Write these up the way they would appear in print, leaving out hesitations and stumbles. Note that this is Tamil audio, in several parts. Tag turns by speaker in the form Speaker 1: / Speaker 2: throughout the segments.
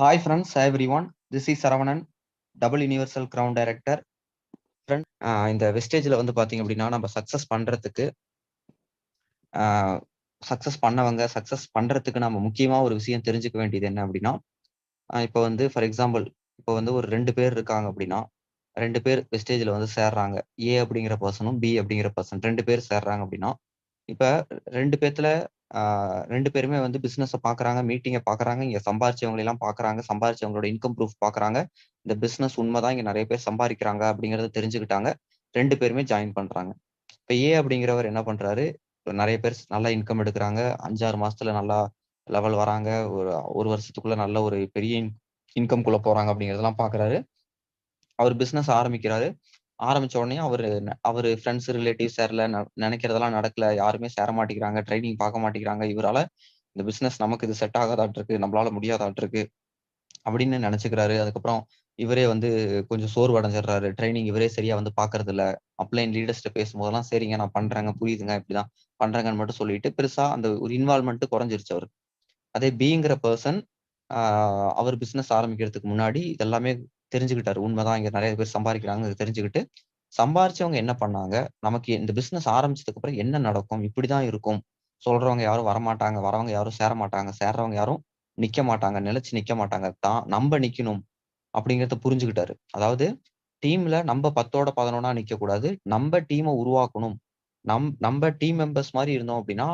Speaker 1: Hi friends, hi everyone. This is Saravanan, Double Universal Crown Director. Friend, இந்த வெஸ்டேஜ்ல வந்து பாத்தீங்க அப்படின்னா நம்ம சக்சஸ் பண்றதுக்கு சக்சஸ் பண்றதுக்கு நம்ம முக்கியமா ஒரு விஷயம் தெரிஞ்சுக்க வேண்டியது என்ன அப்படின்னா, இப்போ வந்து ஃபார் எக்ஸாம்பிள் இப்போ வந்து ஒரு 2 பேர் இருக்காங்க அப்படின்னா, 2 பேர் வெஸ்டேஜ்ல வந்து சேர்றாங்க. ஏ அப்படிங்கிற பர்சனும், பி அப்படிங்கிற பர்சன் 2 பேர் சேர்றாங்க அப்படின்னா, இப்ப 2 பேத்துல 2 பேருமே வந்து பிசினஸ பாக்குறாங்க, மீட்டிங்க பாக்குறாங்க, இங்க சம்பாரிச்சவங்களை எல்லாம் பாக்குறாங்க, சம்பாரிச்சவங்களோட இன்கம் ப்ரூஃப் பாக்குறாங்க. இந்த பிசினஸ் உண்மைதான், இங்க நிறைய பேர் சம்பாதிக்கிறாங்க அப்படிங்கறத தெரிஞ்சுக்கிட்டாங்க. 2 பேருமே ஜாயின் பண்றாங்க. இப்ப ஏ அப்படிங்கிறவர் என்ன பண்றாரு, நிறைய பேர் நல்ல இன்கம் எடுக்குறாங்க. 5, 6 மாசத்துல நல்லா லெவல் வராங்க. ஒரு 1 வருஷத்துக்குள்ள நல்ல ஒரு பெரிய இன்கம் குள்ள போறாங்க அப்படிங்கறதெல்லாம் பாக்குறாரு. அவர் பிசினஸ் ஆரம்பிக்கிறாரு. ஆரம்பிச்ச உடனே அவரு ஃப்ரெண்ட்ஸ், ரிலேட்டிவ்ஸ் சேரல. நினைக்கிறதெல்லாம் நடக்கல. யாருமே சேர மாட்டேங்கிறாங்க. ட்ரைனிங் பார்க்க மாட்டேங்கிறாங்க. இவரால இந்த பிசினஸ் நமக்கு இது செட் ஆகாதாட்டிருக்கு. நம்மளால முடியாதாட்டிருக்கு அப்படின்னு நினைச்சுக்கிறாரு. அதுக்கப்புறம் இவரே வந்து கொஞ்சம் சோர்வு அடைஞ்சிடுறாரு. ட்ரைனிங் இவரே சரியா வந்து பார்க்கறது இல்ல. அப்ளைன் லீடர்ஸ்ட்ட பேசும்போதெல்லாம் சரிங்க நான் பண்றேங்க, புரியுதுங்க, இப்படிதான் பண்றேங்கன்னு மட்டும் சொல்லிட்டு பெருசா அந்த ஒரு இன்வால்வ்மென்ட் குறைஞ்சிருச்சு அவருக்கு. அதே பிங்கிற பெர்சன் அவர் பிசினஸ் ஆரம்பிக்கிறதுக்கு முன்னாடி இதெல்லாமே தெரிஞ்சுக்கிட்டாரு. உண்மைதான், இங்க நிறைய பேர் சம்பாதிக்கிறாங்க தெரிஞ்சுக்கிட்டு, சம்பாரிச்சவங்க என்ன பண்ணாங்க? நமக்கு இந்த பிசினஸ் ஆரம்பிச்சதுக்கு அப்புறம் என்ன நடக்கும்? இப்படிதான் இருக்கும். சொல்றவங்க யாரும் வரமாட்டாங்க. வரவங்க யாரும் சேர மாட்டாங்க. சேர்றவங்க யாரும் நிக்க மாட்டாங்க. நிலைச்சு நிக்க மாட்டாங்க. நம்ப நிக்கணும் அப்படிங்கிறத புரிஞ்சுக்கிட்டாரு. அதாவது டீம்ல நம்ப 10ஓட 11ஆ நிக்கக்கூடாது. நம்ப டீம உருவாக்கணும். நம்ப டீம் மெம்பர்ஸ் மாரி இருந்தோம் அப்படின்னா,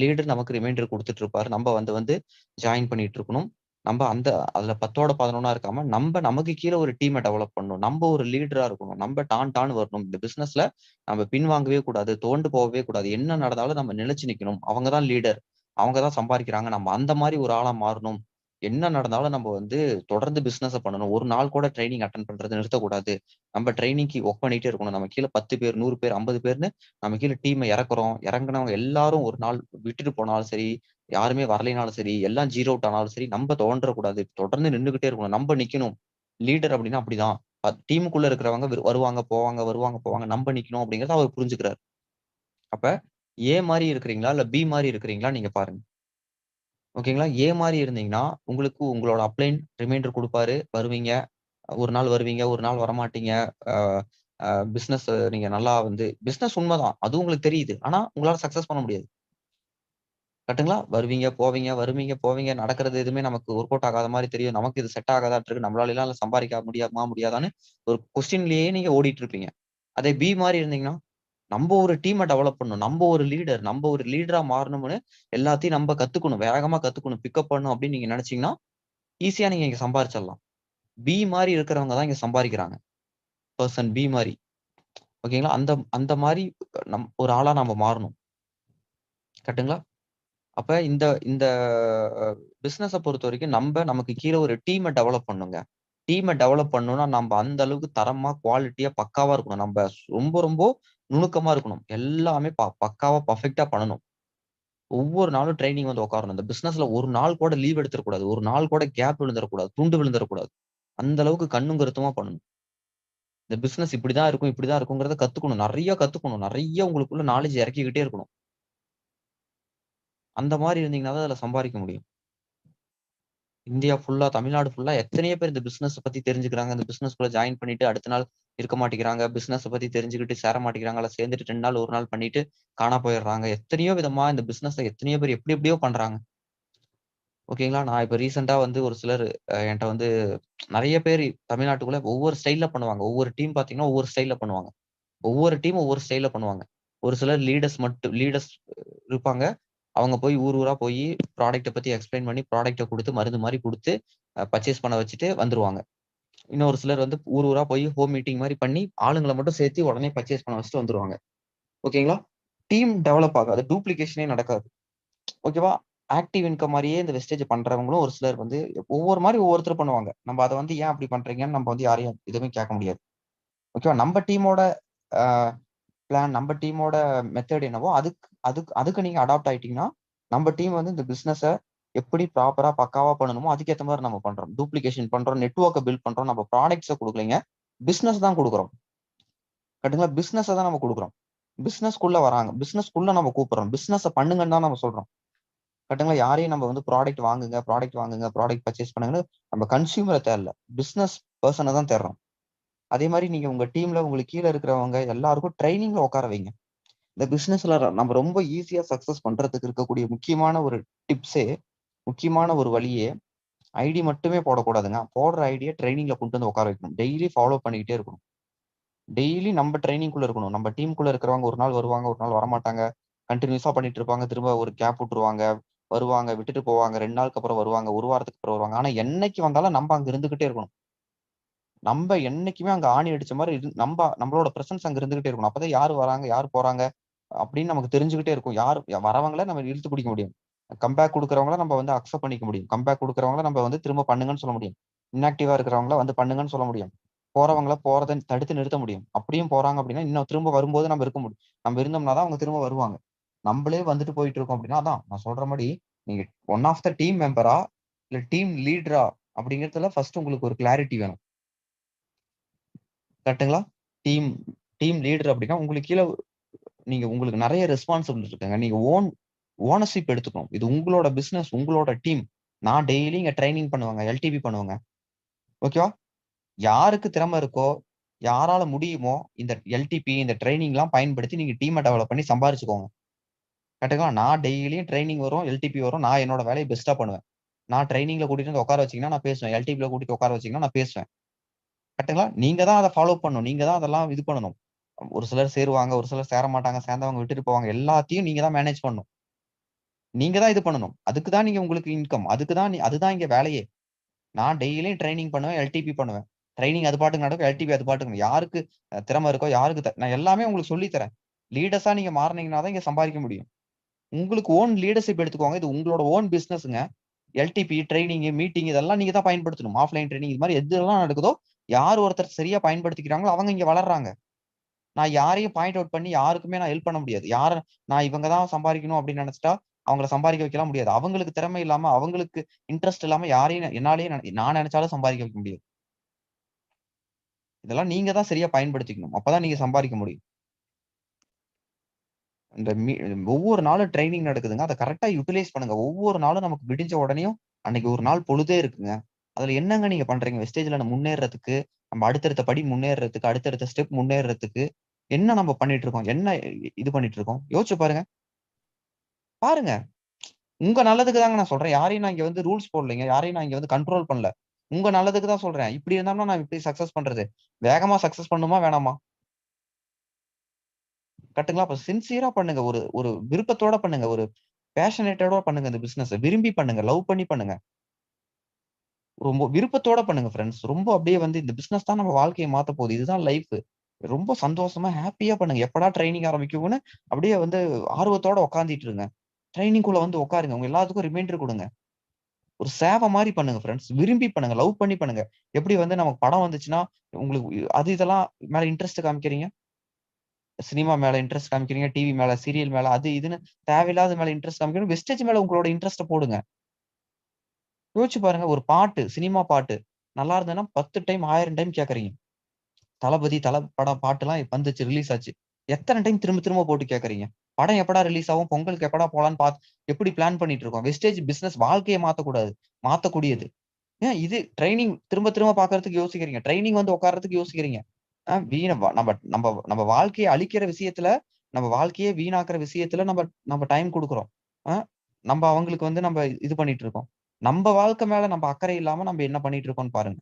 Speaker 1: லீடர் நமக்கு ரிமைண்டர் குடுத்துட்டு இருப்பாரு. நம்ப வந்து வந்து ஜாயின் பண்ணிட்டு இருக்கணும். நம்ப அதுல 10ஓட 11ஆ இருக்காம, நமக்கு கீழ ஒரு டீம டெவலப் பண்ணணும். நம்ப ஒரு லீடரா இருக்கணும். நம்ப டான்னு வரணும். இந்த பிசினஸ்ல நம்ம பின்வாங்கவே கூடாது. துவண்டு போகவே கூடாது. என்ன நடந்தாலும் நம்ம நிலைச்சு நிக்கணும். அவங்க தான் லீடர். அவங்க தான் சம்பாரிக்கிறாங்க. நம்ம அந்த மாரி ஒரு ஆளா மாறணும். என்ன நடந்தாலும் நம்ம வந்து தொடர்ந்து பிசினஸ பண்ணணும். ஒரு நாள் கூட ட்ரெய்னிங் அட்டெண்ட் பண்றத நிறுத்தக்கூடாது. நம்ம ட்ரெய்னிங்க்கு வொர்க் பண்ணிட்டே இருக்கணும். நம்ம கீழ 10 பேர், 100 பேர், 50 பேர்ன்னு நம்ம கீழ டீம இறக்குறோம். இறங்குனவங்க எல்லாரும் ஒரு நாள் விட்டுட்டு போனாலும் சரி, யாருமே வரலைனாலும் சரி, எல்லாம் ஜீரோ அவுட் ஆனாலும் சரி, நம்ம துவண்டறக்கூடாது. தொடர்ந்து நின்னுகிட்டே இருக்கணும். நம்ம நிக்கணும். லீடர் அப்படின்னா அப்படிதான். டீமுக்குள்ள இருக்கிறவங்க வருவாங்க, போவாங்க, வருவாங்க, போவாங்க. நம்ம நிக்கணும் அப்படிங்கிறத அவர் புரிஞ்சுக்கிறாரு. அப்ப ஏ மாரி இருக்கிறீங்களா? இல்ல பி மாரி இருக்கிறீங்களா? நீங்க பாருங்க. ஓகேங்களா? ஏ மாரி இருந்தீங்கன்னா, உங்களுக்கு உங்களோட அப்ளைன் ரிமைண்டர் குடுப்பாரு. வருவீங்க. ஒரு நாள் வருவீங்க, ஒரு நாள் வரமாட்டீங்க. அ அ பிசினஸ் நீங்க நல்லா வந்து பிசினஸ் உண்மதான். அது உங்களுக்கு தெரியுது. ஆனா, உங்களால சக்சஸ் பண்ண முடியாது. கரெக்ட்டுங்களா? வருவீங்க, போவீங்க, வருவீங்க, போவீங்க. நடக்கிறது எதுவுமே நமக்கு ஒர்க் அவுட் ஆகாத மாரி தெரியும். நமக்கு இது செட் ஆகாதாட்டுருக்கு. நம்மளாலலாம் சம்பாரிக்க முடியுமா? முடியாதான்னு ஒரு கொஸ்டின்லயே நீங்க ஓடிட்டு இருப்பீங்க. அதே பி மாரி இருந்தீங்கன்னா, நம்ப ஒரு டீம டெவலப் பண்ணணும். நம்ப ஒரு லீடரா மாறணும்னு எல்லாத்தையும் நம்ப கத்துக்கணும். வேகமா கத்துக்கணும். பிக்கப் பண்ணணும் அப்படின்னு நீங்க நெனச்சீங்கன்னா, ஈஸியா நீங்க இங்க சம்பாரிச்சிடலாம். பி மாரி இருக்கிறவங்க தான் இங்க சம்பாரிக்கிறாங்க. பெர்சன் பி மாரி. ஓகேங்களா? அந்த அந்த மாரி ஒரு ஆளா நாம மாறணும். கரெக்ட்டுங்களா? அப்ப இந்த இந்த பிசினஸ பொறுத்தவரைக்கும் நமக்கு கீழ ஒரு டீம டெவலப் பண்ணணுங்க. டீம டெவலப் பண்ணணும்னா, நம்ப அந்த அளவுக்கு தரமா, குவாலிட்டியா, பக்காவா இருக்கணும். ரொம்ப ரொம்ப நுணுக்கமா இருக்கணும். எல்லாமே பக்காவா, பெர்ஃபெக்ட்டா பண்ணணும். ஒவ்வொரு நாளும் ட்ரெய்னிங் வந்து உட்காரணும். இந்த பிசினஸ்ல ஒரு நாள் கூட லீவ் எடுத்துறக்கூடாது. ஒரு நாள் கூட கேப் விழுந்துறக்கூடாது. துண்டு விழுந்துறக்கூடாது. அந்த அளவுக்கு கண்ணும் கருத்துமா பண்ணணும். இந்த பிசினஸ் இப்படிதான் இருக்கும், இப்படிதான் இருக்குங்கிறத கத்துக்கணும். நெறைய கத்துக்கணும். நெறைய உங்களுக்குள்ள நாலேட்ஜ் இறக்கிக்கிட்டே இருக்கணும். அந்த மாரி இருந்தீங்கன்னா தான் அதுல சம்பாரிக்க முடியும். இந்தியா ஃபுல்லா, தமிழ்நாடு ஃபுல்லா எத்தனையோ பேர் இந்த பிசினஸ் பத்தி தெரிஞ்சுக்கிறாங்க. இந்த பிசினஸ்குள்ள ஜாயின் பண்ணிட்டு அடுத்த நாள் இருக்க மாட்டேங்கிறாங்க. பிசினஸ பத்தி தெரிஞ்சுக்கிட்டு சேர மாட்டேங்கிறாங்க. அல்ல சேர்ந்துட்டு 2 நாள், 1 நாள் பண்ணிட்டு காணா போயிடுறாங்க. எத்தனையோ விதமா இந்த பிசினஸ்ல எத்தனையோ பேர் எப்படி எப்படியோ பண்றாங்க. ஓகேங்களா? நான் இப்ப ரீசென்ட்டா வந்து ஒரு சிலர் என்ட்ட வந்து நெறைய பேரு தமிழ்நாட்டுக்குள்ள ஒவ்வொரு ஸ்டைல்ல பண்ணுவாங்க. ஒவ்வொரு டீம் பார்த்தீங்கன்னா, ஒவ்வொரு ஸ்டைல்ல பண்ணுவாங்க. ஒவ்வொரு டீமும் ஒவ்வொரு ஸ்டைல்ல பண்ணுவாங்க. ஒரு சிலர் லீடர்ஸ் இருப்பாங்க. அவங்க போய் ஊர் ஊரா போயி ப்ராடக்ட்ட பத்தி எக்ஸ்ப்ளைன் பண்ணி, ப்ராடக்ட்ட குடுத்து, மருந்து மாரி குடுத்து, பர்ச்சேஸ் பண்ண வச்சுட்டு வந்துருவாங்க. இன்னொரு சிலர் வந்து ஊர் ஊரா போய் ஹோம் மீட்டிங் மாரி பண்ணி, ஆளுங்கள மட்டும் சேர்த்து உடனே பர்ச்சேஸ் பண்ண வச்சுட்டு வந்துருவாங்க. ஓகேங்களா? டீம் டெவலப் ஆகாது. டூப்ளிகேஷனே நடக்காது. ஓகேவா? ஆக்டிவ் இன்கம் மாரியே இந்த வெஸ்டேஜ் பண்றவங்களும் ஒரு சிலர் வந்து ஒவ்வொரு மாரி ஒவ்வொருத்தர் பண்ணுவாங்க. நம்ம அத வந்து ஏன் அப்படி பண்றீங்கன்னு நம்ம வந்து யாரையும் எதுவுமே கேட்க முடியாது. ஓகேவா? நம்ம டீமோட அ பிளான், நம்ம டீமோட மெத்தட் என்னவோ அதுக்கு அதுக்கு அதுக்கு நீங்க அடாப்ட் ஆயிட்டீங்கன்னா, நம்ம டீம் வந்து இந்த பிசினஸ எப்படி ப்ராப்பரா பக்காவா பண்ணணுமோ, அதுக்கேத்த மாரி நம்ம பண்றோம். டூப்ளிகேஷன் பண்றோம், நெட்வொர்க்க பில்ட் பண்றோம். நம்ம ப்ராடக்ட்ஸ குடுக்கலைங்க. பிசினஸ் தான் குடுக்குறோம். கரெக்ட்டுங்களா? பிசினஸ தான் நம்ம குடுக்குறோம். பிசினஸ்க்குள்ள வராங்க. பிசினஸ்க்குள்ள நம்ம கூப்பிடுறோம். பிசினஸ பண்ணுங்கன்னு தான் நம்ம சொல்றோம். கரெக்ட்டுங்களா? யாரையும் நம்ம வந்து ப்ராடக்ட் பர்ச்சேஸ் பண்ணுங்கன்னு நம்ம கன்சியூமர தேடல. பிசினஸ் பெர்சன தான் தேடுறோம். அதே மாரி நீங்க உங்க டீம்ல உங்களுக்கு கீழ இருக்கிறவங்க எல்லாருக்கும் ட்ரெய்னிங்ல உட்கார வைங்க. இந்த பிசினஸ்ல நம்ம ரொம்ப ஈஸியா சக்சஸ் பண்றதுக்கு இருக்கக்கூடிய முக்கியமான ஒரு டிப்ஸே, முக்கியமான ஒரு வழியே, ஐடி மட்டுமே போடக்கூடாதுங்க. போடுற ஐடிய ட்ரெய்னிங்ல கொண்டு வந்து உட்கார வைக்கணும். டெய்லி ஃபாலோ பண்ணிக்கிட்டே இருக்கணும். டெய்லி நம்ம ட்ரெய்னிங்குள்ள இருக்கணும். நம்ம டீம்குள்ள இருக்கிறவங்க ஒரு நாள் வருவாங்க, ஒரு நாள் வரமாட்டாங்க. கன்டினியூஸா பண்ணிட்டு இருப்பாங்க. திரும்ப ஒரு கேப் விட்டுருவாங்க. வருவாங்க, விட்டுட்டு போவாங்க. 2 நாளுக்கு அப்புறம் வருவாங்க. 1 வாரத்துக்கு அப்புறம் வருவாங்க. ஆனா என்னைக்கு வந்தாலும் நம்ப அங்க இருந்துகிட்டே இருக்கணும். நம்ப என்னைக்குமே அங்க ஆணி அடிச்ச மாரி நம்மளோட பிரசன்ஸ் அங்க இருந்துகிட்டே இருக்கணும். அப்பதான் யாரு வராங்க, யார் போறாங்க அப்படின்னு நமக்கு தெரிஞ்சுகிட்டே இருக்கும். யாரு வரவங்கள நம்ம இழுத்து பிடிக்க முடியும். கம்பேக் குடுக்குறவங்கள நம்ம வந்து அக்செப்ட் பண்ணிக்க முடியும். கம்பேக் குடுக்குறவங்கள நம்ம வந்து திரும்ப பண்ணுங்கன்னு சொல்ல முடியும். இன்ஆக்டிவா இருக்கிறவங்கள வந்து பண்ணுங்கன்னு சொல்ல முடியும். போறவங்கள போறத தடுத்து நிறுத்த முடியும். அப்படியும் போறாங்க அப்படின்னா, இன்னும் திரும்ப வரும்போது நம்ம இருக்க முடியும். நம்ம இருந்தோம்னா தான் அவங்க திரும்ப வருவாங்க. நம்பளே வந்துட்டு போயிட்டு இருக்கோம் அப்படின்னா, அதான் நான் சொல்ற மாரி, நீங்க ஒன் ஆஃப் த டீம் மெம்பரா? இல்ல டீம் லீடரா? அப்படிங்கிறதுல ஃபர்ஸ்ட் உங்களுக்கு ஒரு கிளாரிட்டி வேணும். கரெக்ட்டுங்களா? டீம் டீம் லீடர் அப்படின்னா, உங்களுக்கு கீழ உங்களுக்கு நெறைய ரெஸ்பான்சிபிலிட்டி இருக்குங்க. நீங்க ஓனர்ஷிப் எடுத்துக்கணும். இது உங்களோட பிசினஸ், உங்களோட டீம். நான் டெய்லி இங்க ட்ரெய்னிங் பண்ணுவேங்க. எல்டிபி பண்ணுவேங்க. ஓகேவா? யாருக்கு திறமை இருக்கோ, யாரால முடியுமோ, இந்த எல்டிபி, இந்த ட்ரெய்னிங்லாம் பயன்படுத்தி நீங்க டீம்ம டெவலப் பண்ணி சம்பாரிச்சுக்கோங்க. கரெக்ட்டுங்களா? நான் டெய்லியும் ட்ரெய்னிங் வரும், எல்டிபி வரும். நான் என்னோட வேலைய பெஸ்ட்டா பண்ணுவேன். நான் ட்ரெய்னிங்ல கூட்டிட்டு வந்து உட்கார வச்சீங்கன்னா, நான் பேசுவேன். எல்டிபில கூட்டிட்டு உட்கார வச்சீங்கன்னா, நான் பேசுவேன். கரெக்ட்டுங்களா? நீங்க தான் அத ஃபாலோ பண்ணணும். நீங்க தான் அதெல்லாம் இது பண்ணணும். ஒரு சிலர் சேருவாங்க, ஒரு சிலர் சேர மாட்டாங்க. சேர்ந்தவங்க விட்டுட்டு போவாங்க. எல்லாத்தையும் நீங்க தான் மேனேஜ் பண்ணணும். நீங்க தான் இது பண்ணணும். அதுக்கு தான் நீங்க உங்களுக்கு இன்கம். அதுக்கு தான் அதுதான் இங்க வேலையே. நான் டெய்லியும் ட்ரெய்னிங் பண்ணுவேன், எல்டிபி பண்ணுவேன். ட்ரெய்னிங் அது பாட்டுக்கு நடக்கும், எல்டிபி அது பாட்டுக்கு யாருக்கு திறமை இருக்கோ, யாருக்கு நான் எல்லாமே உங்களுக்கு சொல்லி தரேன். லீடர்ஸா நீங்க மாறுனீங்கன்னா தான் இங்க சம்பாதிக்க முடியும். உங்களுக்கு ஓன் லீடர்ஷிப் எடுத்துக்கோங்க. இது உங்களோட ஓன் பிசினஸ்ங்க. எல்டிபி, ட்ரெய்னிங், மீட்டிங் இதெல்லாம் நீங்க தான் பயன்படுத்தணும். ஆஃப்லைன் ட்ரெய்னிங் இது மாரி எதெல்லாம் நடக்குதோ, யார் ஒருத்தர் சரியா பயன்படுத்திக்கிறாங்களோ, அவங்க இங்க வளர்றாங்க. நான் யாரையும் பாயிண்ட் அவுட் பண்ணி யாருக்குமே நான் ஹெல்ப் பண்ண முடியாது. நான் இவங்க தான் சம்பாரிக்கணும் அப்படின்னு நெனச்சுட்டா, அவங்கள சம்பாரிக்க வைக்கலாம் முடியாது. அவங்களுக்கு திறமை இல்லாம, அவங்களுக்கு இன்ட்ரெஸ்ட் இல்லாம யாரையும் என்னாலயே நான் நெனச்சாலும் சம்பாரிக்க வைக்க முடியாது. இதெல்லாம் நீங்க தான் சரியா பயன்படுத்திக்கணும். அப்பதான் நீங்க சம்பாரிக்க முடியும். இந்த ஒவ்வொரு நாளும் ட்ரெய்னிங் நடக்குதுங்க. அத கரெக்ட்டா யுட்டிலைஸ் பண்ணுங்க. ஒவ்வொரு நாளும் நமக்கு விடிஞ்ச உடனேயும், அன்னைக்கு ஒரு நாள் பொழுதே இருக்குங்க. அதுல என்னங்க நீங்க பண்றீங்க? வெஸ்டேஜ்ல முன்னேறுறதுக்கு, நம்ம அடுத்தடுத்த படி முன்னேறுறதுக்கு, அடுத்தடுத்த ஸ்டெப் முன்னேறுறதுக்கு, என்ன நம்ம பண்ணிட்டு இருக்கோம்? என்ன இது பண்ணிட்டு இருக்கோம்? யோசிச்சு பாருங்க. பாருங்க. உங்க நல்லதுக்கு தாங்க நான் சொல்றேன். யாரையும் நான் இங்க வந்து ரூல்ஸ் போடலைங்க. யாரையும் நான் இங்க வந்து கண்ட்ரோல் பண்ணல. உங்க நல்லதுக்கு தான் சொல்றேன். இப்படி இருந்தாலும் நான் எப்படி சக்சஸ் பண்றது? வேகமா சக்சஸ் பண்ணணுமா? வேணாமா? கரெக்ட்டுங்களா? அப்ப சின்சியரா பண்ணுங்க. ஒரு ஒரு விருப்பத்தோட பண்ணுங்க. ஒரு பேஷனேட்டடா பண்ணுங்க இந்த பிசினஸ. விரும்பி பண்ணுங்க. லவ் பண்ணி பண்ணுங்க. ரொம்ப விருப்பத்தோட பண்ணுங்க ஃபிரெண்ட்ஸ். ரொம்ப அப்படியே வந்து இந்த பிசினஸ் தான் நம்ம வாழ்க்கைய மாத்தப் போகுது. இதுதான் லைஃப். ரொம்ப சந்தோஷமா, ஹேப்பியா பண்ணுங்க. எப்படா ட்ரெய்னிங் ஆரம்பிக்கும்னு அப்படியே வந்து ஆர்வத்தோட உட்கார்ந்துட்டு இருங்க. ட்ரெய்னிங்குள்ள வந்து உட்காருங்க. உங்க எல்லாத்துக்கும் ரிமைண்டர் குடுங்க. ஒரு சேவ மாரி பண்ணுங்க ஃபிரெண்ட்ஸ். விரும்பி பண்ணுங்க. லவ் பண்ணி பண்ணுங்க. எப்படி வந்து நமக்கு படம் வந்துச்சுன்னா, உங்களுக்கு அது இதெல்லாம் மேல இன்ட்ரெஸ்ட் காமிக்கிறீங்க. சினிமா மேல இன்ட்ரெஸ்ட் காமிக்கிறீங்க. டிவி மேல, சீரியல் மேல அது இதுன்னு தேவையில்லாத மேல இன்ட்ரெஸ்ட் காமிக்கிறீங்க. வெஸ்டேஜ் மேல உங்களோட இன்ட்ரெஸ்ட்ட போடுங்க. யோசிச்சு பாருங்க. ஒரு பாட்டு, சினிமா பாட்டு நல்லா இருந்ததுன்னா 10 டைம், 1000 டைம் கேட்கறீங்க. தளபதி படம் பாட்டுலாம் வந்துச்சு, ரிலீஸ் ஆச்சு. எத்தன டைம் திரும்ப திரும்ப போட்டு கேட்கறீங்க? படம் எப்படா ரிலீஸ் ஆகும்? பொங்கலுக்கு எப்படா போலான்னு எப்படி பிளான் பண்ணிட்டு இருக்கோம்? வெஸ்டேஜ் பிசினஸ் வாழ்க்கைய மாத்தக்கூடாது. மாத்தக்கூடியது. ஏன் இது ட்ரெய்னிங் திரும்ப திரும்ப பார்க்கறதுக்கு யோசிக்கிறீங்க. ட்ரெய்னிங் வந்து உட்கார்றதுக்கு யோசிக்கிறீங்க. அ வீண வ நம்ப நம்ப நம்ம வாழ்க்கைய அழிக்கிற விஷயத்துல, நம்ம வாழ்க்கையே வீணாக்குற விஷயத்துல நம்ப நம்ப டைம் குடுக்குறோம். அ நம்ப அவங்களுக்கு வந்து இது பண்ணிட்டு இருக்கோம். நம்ப வாழ்க்கை மேல நம்ப அக்கறை இல்லாம நம்ப என்ன பண்ணிட்டு இருக்கோம்ன்னு பாருங்க.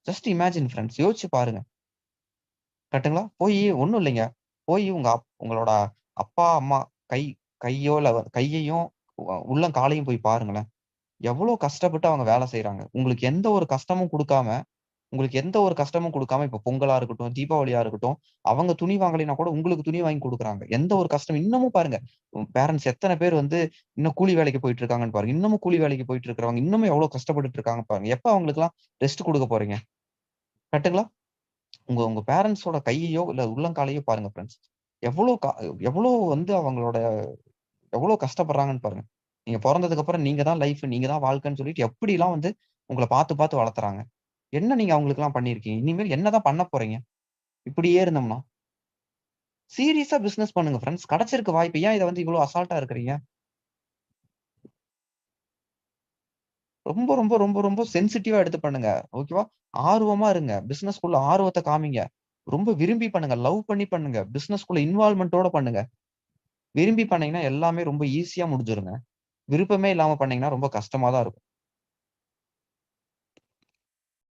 Speaker 1: Just imagine friends. யோசிச்சு பாருங்க. கரெக்ட்டுங்களா? ஒண்ணும் இல்லைங்க. உங்களோட அப்பா, அம்மா கை கையோ இல்ல கையையும், உள்ளங்காலையும் போய் பாருங்களேன். எவ்வளோ கஷ்டப்பட்டு அவங்க வேலை செய்றாங்க. உங்களுக்கு எந்த ஒரு கஷ்டமும் குடுக்காம இப்ப பொங்கலா இருக்கட்டும், தீபாவளியா இருக்கட்டும், அவங்க துணி வாங்கலைன்னா கூட உங்களுக்கு துணி வாங்கி குடுக்குறாங்க. எந்த ஒரு கஷ்டம் இன்னமும் பாருங்க, பேரன்ட்ஸ் எத்தன பேர் வந்து இன்னும் கூலி வேலைக்கு போயிட்டு இருக்காங்கன்னு பாருங்க. இன்னமும் கூலி வேலைக்கு போயிட்டு இருக்கிறவங்க, இன்னமும் எவ்வளோ கஷ்டப்பட்டுட்டு இருக்காங்க பாருங்க. எப்ப அவங்களுக்கெல்லாம் ரெஸ்ட் குடுக்க போறீங்க? கரெக்ட்டுங்களா? உங்க உங்க பேரன்ட்ஸோட கையையோ, இல்ல உள்ளங்காலையோ பாருங்க ஃபிரெண்ட்ஸ். எவ்வளோ எவ்வளோ வந்து அவங்களோட எவ்வளோ கஷ்டப்படுறாங்கன்னு பாருங்க. நீங்க பொறந்ததுக்கு அப்புறம் நீங்க தான் லைஃப், நீங்க தான் வாழ்க்கைன்னு சொல்லிட்டு எப்படிலாம் வந்து உங்கள பார்த்து பார்த்து வளர்த்துறாங்க. என்ன நீங்க அவங்களுக்கெல்லாம் பண்ணியிருக்கீங்க? இனிமேல் என்னதான் பண்ண போறீங்க? இப்படியே இருந்தோம்னா? சீரியஸா பிசினஸ் பண்ணுங்க ஃபிரெண்ட்ஸ். கிடைச்சிருக்கு வாய்ப்பு. ஏன் இத வந்து இவ்ளோ அசால்ட்டா இருக்கிறீங்க? ரொம்ப, ரொம்ப, ரொம்ப, ரொம்ப சென்சிட்டிவா எடுத்து பண்ணுங்க. ஓகேவா? ஆர்வமா இருங்க. பிசினஸ்க்குள்ள ஆர்வத்த காமிங்க. ரொம்ப விரும்பி பண்ணுங்க. லவ் பண்ணி பண்ணுங்க. பிசினஸ்க்குள்ள இன்வால்வ்மென்ட்டோட பண்ணுங்க. விரும்பி பண்ணீங்கன்னா எல்லாமே ரொம்ப ஈஸியா முடிஞ்சிருங்க. விருப்பமே இல்லாம பண்ணீங்கன்னா ரொம்ப கஷ்டமா தான் இருக்கும்.